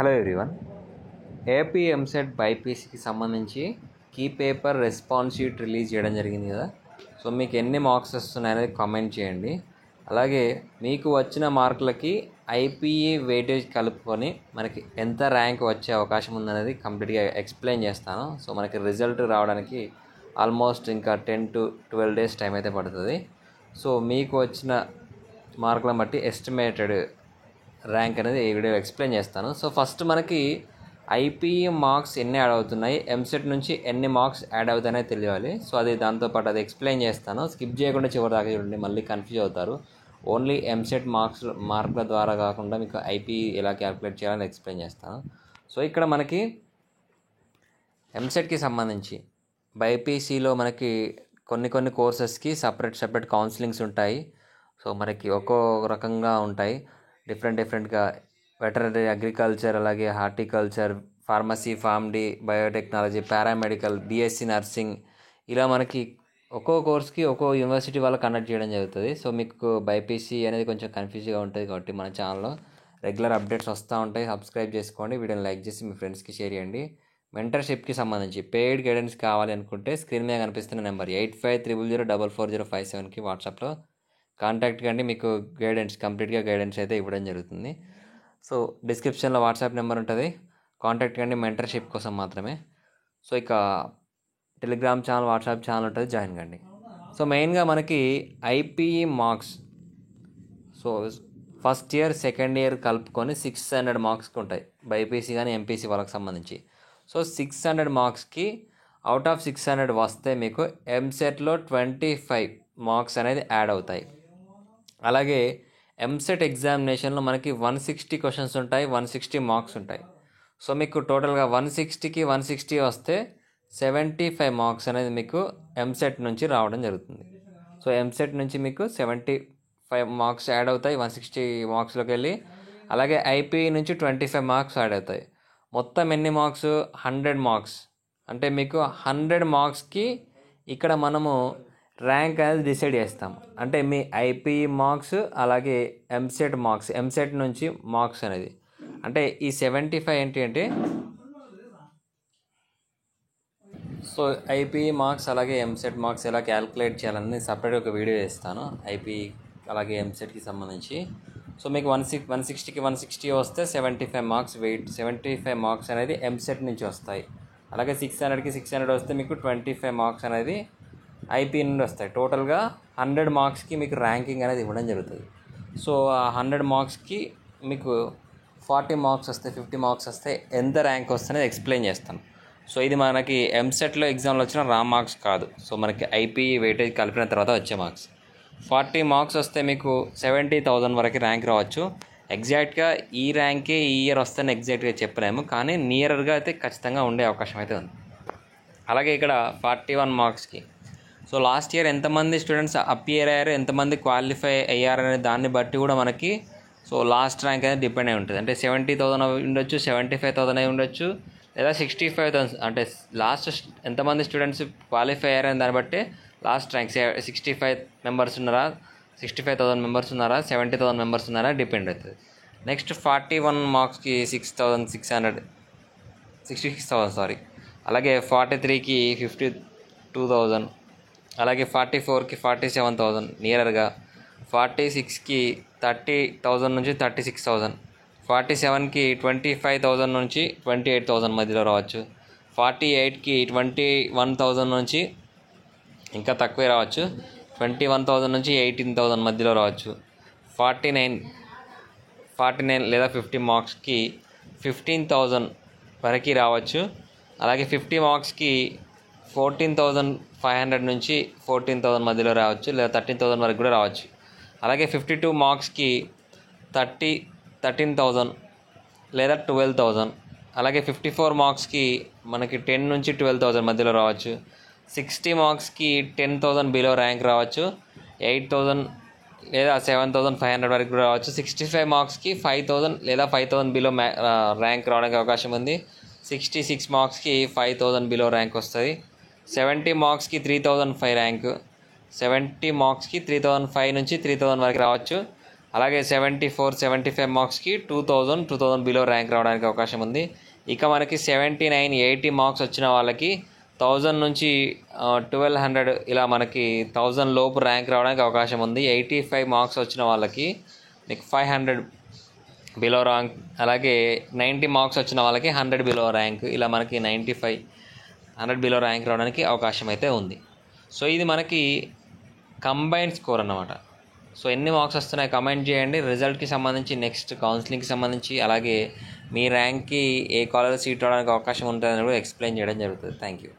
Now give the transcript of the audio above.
Hello everyone. AP EAMCET బైపీసీకి సంబంధించి key paper response sheet release చేయడం జరిగింది కదా. సో మీకు ఎన్ని మార్క్స్ వస్తున్నాయనేది కామెంట్ చేయండి. అలాగే మీకు వచ్చిన మార్కులకి ఐపీఈ వెయిటేజ్ కలుపుకొని మనకి ఎంత ర్యాంక్ వచ్చే అవకాశం ఉందనేది కంప్లీట్గా ఎక్స్ప్లెయిన్ చేస్తాను. సో మనకి రిజల్ట్ రావడానికి ఆల్మోస్ట్ ఇంకా 10 to 12 days టైం అయితే పడుతుంది. సో మీకు వచ్చిన మార్కులను బట్టి ఎస్టిమేటెడ్ ర్యాంక్ అనేది ఈ వీడియో ఎక్స్ప్లెయిన్ చేస్తాను. సో ఫస్ట్ మనకి ఐపీఈ మార్క్స్ ఎన్ని యాడ్ అవుతున్నాయి, ఎంసెట్ నుంచి ఎన్ని మార్క్స్ యాడ్ అవుతాయనే తెలియాలి. సో అది దాంతోపాటు అది ఎక్స్ప్లెయిన్ చేస్తాను. స్కిప్ చేయకుండా చివరి దాకా చూడండి, మళ్ళీ కన్ఫ్యూజ్ అవుతారు. ఓన్లీ ఎంసెట్ మార్కుల ద్వారా కాకుండా మీకు ఐపీఈ ఎలా క్యాలిక్యులేట్ చేయాలని ఎక్స్ప్లెయిన్ చేస్తాను. సో ఇక్కడ మనకి ఎంసెట్కి సంబంధించి బైపీసీలో మనకి కొన్ని కోర్సెస్కి సపరేట్ కౌన్సిలింగ్స్ ఉంటాయి. సో మనకి ఒక్కో రకంగా ఉంటాయి, డిఫరెంట్గా వెటరనరీ, అగ్రికల్చర్, అలాగే horticulture, pharmacy, PharmD, biotechnology, paramedical, BSc nursing, ఇలా మనకి ఒక్కో కోర్స్కి ఒక్కో యూనివర్సిటీ వాళ్ళు కండక్ట్ చేయడం జరుగుతుంది. సో మీకు బైపీసీ అనేది కొంచెం కన్ఫ్యూజ్గా ఉంటుంది కాబట్టి మన ఛానల్లో రెగ్యులర్ అప్డేట్స్ వస్తూ ఉంటాయి. సబ్స్క్రైబ్ చేసుకోండి, వీడియోని లైక్ చేసి మీ ఫ్రెండ్స్కి షేర్ చేయండి. మెంటర్షిప్కి సంబంధించి పెయిడ్ గైడెన్స్ కావాలి అనుకుంటే స్క్రీన్ మీద కనిపిస్తున్న నెంబర్ 8500044057కి వాట్సాప్లో కాంటాక్ట్ కండి. మీకు కంప్లీట్గా గైడెన్స్ అయితే ఇవ్వడం జరుగుతుంది. సో డిస్క్రిప్షన్లో వాట్సాప్ నెంబర్ ఉంటుంది, కాంటాక్ట్ కండి మెంటర్షిప్ కోసం మాత్రమే. సో ఇక టెలిగ్రామ్ ఛానల్, వాట్సాప్ ఛానల్ ఉంటుంది, జాయిన్ కండి. సో మెయిన్గా మనకి IPE marks, so first year second year కలుపుకొని 600 మార్క్స్కి ఉంటాయి బైపీసీ కానీ ఎంపీసీ వాళ్ళకి సంబంధించి. సో 600 మార్క్స్కి అవుట్ ఆఫ్ 600 వస్తే మీకు ఎంసెట్లో 25 మార్క్స్ అనేది యాడ్ అవుతాయి. అలాగే ఎంసెట్ ఎగ్జామినేషన్లో మనకి 160 క్వశ్చన్స్ ఉంటాయి, 160 మార్క్స్ ఉంటాయి. సో మీకు టోటల్గా 160కి 160 వస్తే 75 మార్క్స్ అనేది మీకు ఎంసెట్ నుంచి రావడం జరుగుతుంది. సో ఎంసెట్ నుంచి మీకు 75 మార్క్స్ యాడ్ అవుతాయి 160 మార్క్స్లోకి వెళ్ళి. అలాగే ఐపీఈ నుంచి 25 మార్క్స్ యాడ్ అవుతాయి. మొత్తం ఎన్ని మార్క్స్? 100 మార్క్స్. అంటే మీకు 100 మార్క్స్కి ఇక్కడ మనము ర్యాంక్ అనేది డిసైడ్ చేస్తాం. అంటే మీ ఐపీఈ మార్క్స్ అలాగే ఎంసెట్ నుంచి మార్క్స్ అనేది, అంటే ఈ 75 ఏంటి అంటే, సో ఐపీఈ మార్క్స్ అలాగే ఎంసెట్ మార్క్స్ ఎలా క్యాలిక్యులేట్ చేయాలని సపరేట్ ఒక వీడియో చేస్తాను ఐపీఈ అలాగే ఎంసెట్కి సంబంధించి. సో మీకు 160కి 160 వస్తే 75 మార్క్స్ 75 మార్క్స్ అనేది ఎంసెట్ నుంచి వస్తాయి. అలాగే 600కి 600 వస్తే మీకు 25 మార్క్స్ అనేది ఐపీఈ నుండి వస్తాయి. టోటల్గా 100 మార్క్స్కి మీకు ర్యాంకింగ్ అనేది ఇవ్వడం జరుగుతుంది. సో ఆ 100 మార్క్స్కి మీకు 40 మార్క్స్ వస్తాయి, 50 మార్క్స్ వస్తాయి, ఎంత ర్యాంక్ వస్తుంఅనేది ఎక్స్ప్లెయిన్ చేస్తాను. సో ఇది మనకి ఎంసెట్లో ఎగ్జామ్లో వచ్చిన రా మార్క్స్ కాదు. సో మనకి ఐపీఈ వెయిటేజ్ కలిపిన తర్వాత వచ్చే మార్క్స్ 40 మార్క్స్ వస్తే మీకు 70,000 వరకు ర్యాంక్ రావచ్చు. ఎగ్జాక్ట్గా ఈ ర్యాంకే ఈ ఇయర్ వస్తుందని ఎగ్జాక్ట్గా చెప్పలేము, కానీ నియర్గా అయితే ఖచ్చితంగా ఉండే అవకాశం అయితే ఉంది. అలాగే ఇక్కడ 41 మార్క్స్కి, సో లాస్ట్ ఇయర్ ఎంతమంది స్టూడెంట్స్ అపియర్ అయ్యారు, ఎంతమంది క్వాలిఫై అయ్యారనే దాన్ని బట్టి కూడా మనకి సో లాస్ట్ ర్యాంక్ అనేది డిపెండ్ అయి ఉంటుంది. అంటే 70,000 ఉండొచ్చు, 75,000 అయి ఉండొచ్చు, లేదా 65,000. అంటే లాస్ట్ ఎంతమంది స్టూడెంట్స్ క్వాలిఫై అయ్యారని దాన్ని బట్టి లాస్ట్ ర్యాంక్ 65 మెంబర్స్ ఉన్నారా, 65,000 మెంబర్స్ ఉన్నారా, 70,000 మెంబర్స్ ఉన్నారా డిపెండ్ అవుతుంది. నెక్స్ట్ 41 మార్క్స్కి 66,000 అలాగే 43కి 52,000, అలాగే 44కి 47,000 నియర్గా, 46కి 30,000 నుంచి 36,000, 47కి 25,000 నుంచి 28,000 మధ్యలో రావచ్చు, 48కి 21,000 నుంచి ఇంకా తక్కువే రావచ్చు, 21,000 నుంచి 18,000 మధ్యలో రావచ్చు, 49 లేదా 50 మార్క్స్కి 15,000 వరకు రావచ్చు. అలాగే 50 మార్క్స్కి 14,500 నుంచి 14,000 మధ్యలో రావచ్చు, లేదా 13,000 వరకు కూడా రావచ్చు. అలాగే 52 మార్క్స్కి 13,000 లేదా 12,000. అలాగే 54 మార్క్స్కి మనకి 10 నుంచి 12,000 మధ్యలో రావచ్చు. 60 మార్క్స్కి 10,000 బిలో ర్యాంక్ రావచ్చు, 8,000 లేదా 7,500 వరకు కూడా రావచ్చు. 65 మార్క్స్కి 5,000 లేదా 5,000 బిలో ర్యాంక్ రావడానికి అవకాశం ఉంది. 66 మార్క్స్కి 5,000 బిలో ర్యాంక్ వస్తుంది. 70 మార్క్స్కి 3,005 ర్యాంకు, 70 మార్క్స్కి 3,005 నుంచి 3,000 వరకు రావచ్చు. అలాగే 74, 75 మార్క్స్కి 2000 బిలో ర్యాంక్ రావడానికి అవకాశం ఉంది. ఇక మనకి 79, 80 మార్క్స్ వచ్చిన వాళ్ళకి 1000 నుంచి 1200 ఇలా మనకి 1000 లోపు ర్యాంక్ రావడానికి అవకాశం ఉంది. 85 మార్క్స్ వచ్చిన వాళ్ళకి మీకు 500 బిలో ర్యాంక్, అలాగే 90 మార్క్స్ వచ్చిన వాళ్ళకి 100 బిలో ర్యాంక్, ఇలా మనకి 95, 100 బిలో ర్యాంక్ రావడానికి అవకాశం అయితే ఉంది. సో ఇది మనకి కంబైన్డ్ స్కోర్ అన్నమాట. సో ఎన్ని మార్క్స్ వస్తున్నాయి కమెంట్ చేయండి. రిజల్ట్కి సంబంధించి, నెక్స్ట్ కౌన్సిలింగ్కి సంబంధించి, అలాగే మీ ర్యాంక్కి ఏ కాలేజ్ సీట్ రావడానికి అవకాశం ఉంటుందని కూడా ఎక్స్ప్లెయిన్ చేయడం జరుగుతుంది. Thank you.